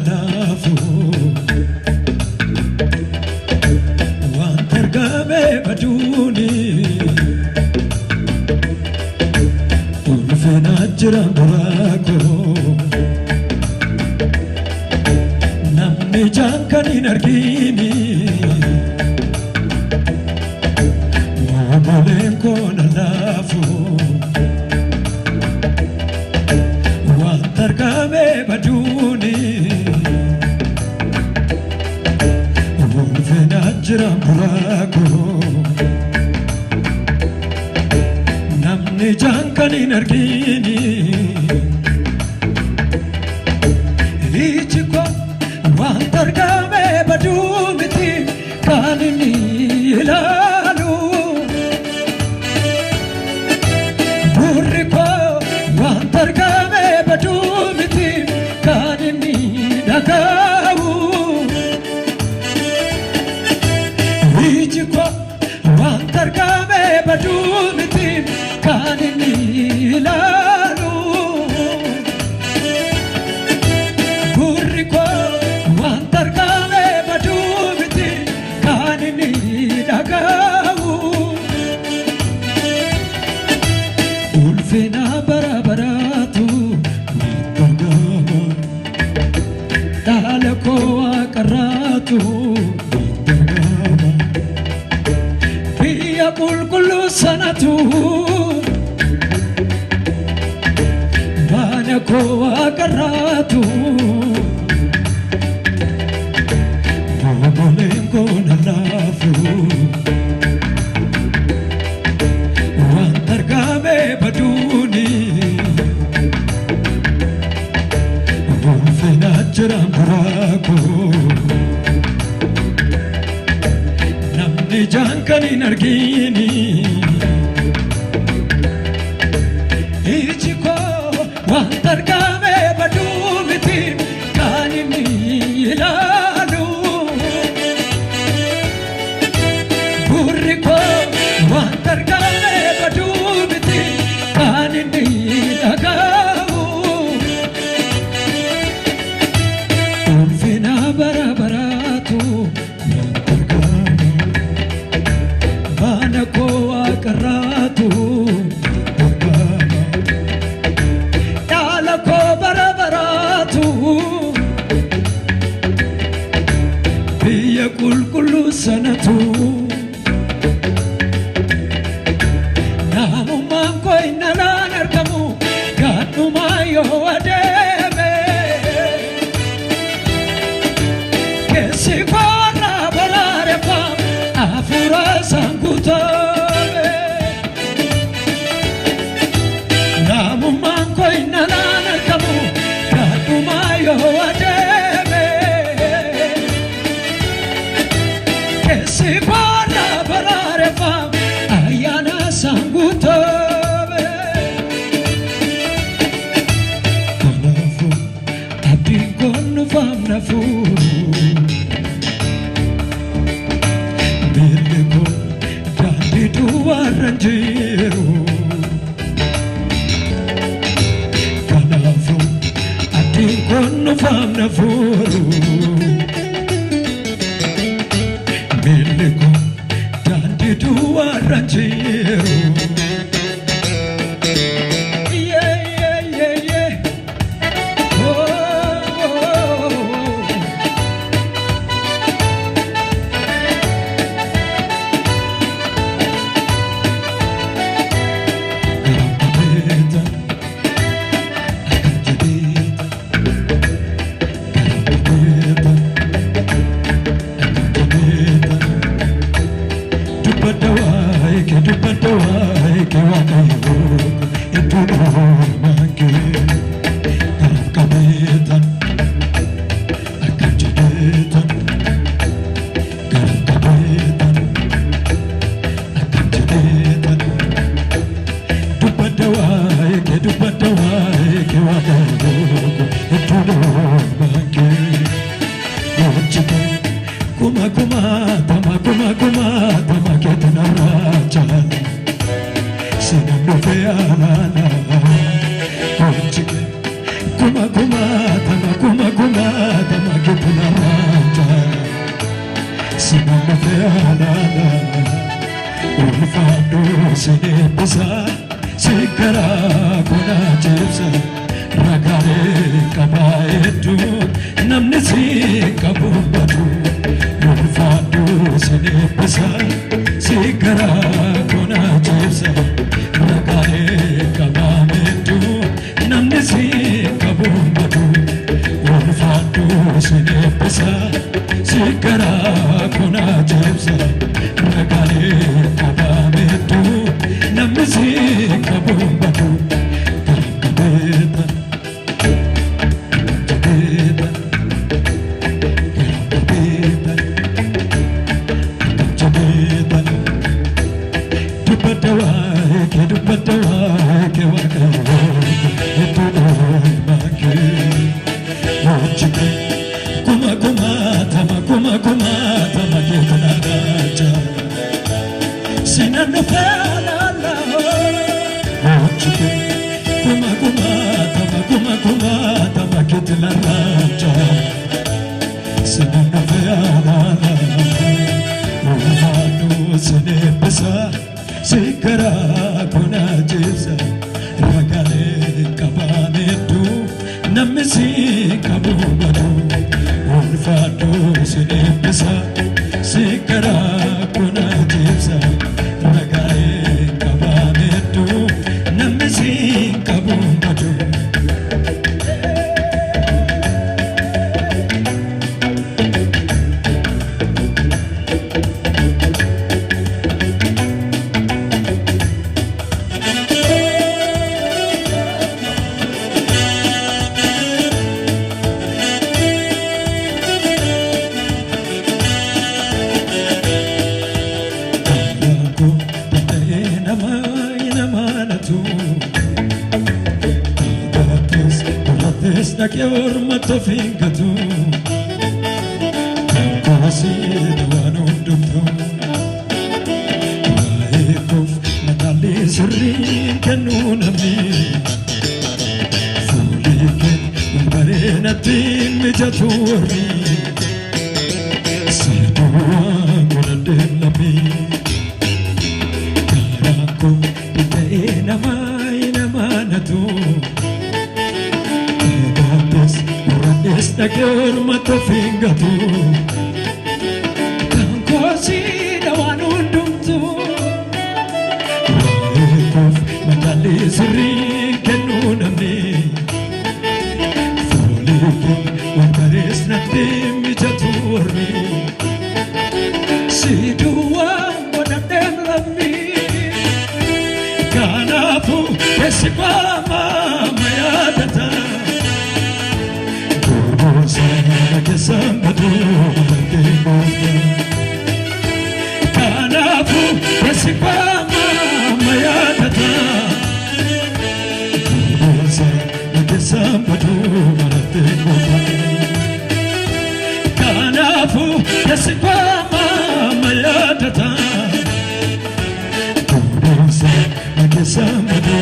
nalafu wantargame baduni ulfena jiran burako namni jankanin argini mobolen ko nalafu wantargame baduni ulfena jiran burako namni jankanin argini ichiko wantargame badumiti kanini ilalu burriko wantargame badumiti kanini dagawu ichiko wantargame badumiti kanini ilalu burriko wantargame badumiti kanini dagawu ulfina barabaratu dagawu dalako akaratu dagawu biya kulkulu sanatu banako akaratu mobolengo nalafu wantargame baduni ulfina jiran burako namni jankanin argini ichiko wantargame badumiti kanini ilalu burriko wantargame badumiti kanini dagawu ulfina barabaratu wantargame banako akaratu dalako barabaratu biya kulkulu sanatu namumman ko inalan argamu ganuma yo ademe kesi kora barare pam afura sangutame namumman ko inalan argamu ganuma yo ademe kesi kora barare pam ayana sangutame kanafu abikonu famnafu bileko danditu waranjiru kanafu abikonu famnafu bileko danditu waranjiru Kuma kuma tama ketna racha sinanu feana kuma tama kuma kuma tamakitna raja sinama feala ulfado sine pisa sikara kuna chipsa ragare kabaetu namne si kabubatu ulfado sine pisa sikara kuna chipsa ragare kabaetu namne si kabubatu ulfado sine pisa sikara kuna chipsa ragare kabaetu namne si kabubatu Sikara kuna jibsa ragale kabanetu namisi kabubadu ulfado sinipsa sikara kuna jibsa ragale kabanetu namisi kabubadu Ke ormato fingatu Kosi dawanu duktu Waikuf natali sirri kanu nami Fulikin umbarinati mijatu ormi Sidua kunadim lami Karaku itae namai namanatu Esta que ormato fingatu Kankosi dawanu dumtu Waikuf matali sirri kenu nami Fulikin wambaris natim mijatu ormi Sidua wadadem lami Kanapu esipama mayadata Sambadu Kanapu Esipama Mayatata Sambadu Kanapu Esipama Mayatata Sambadu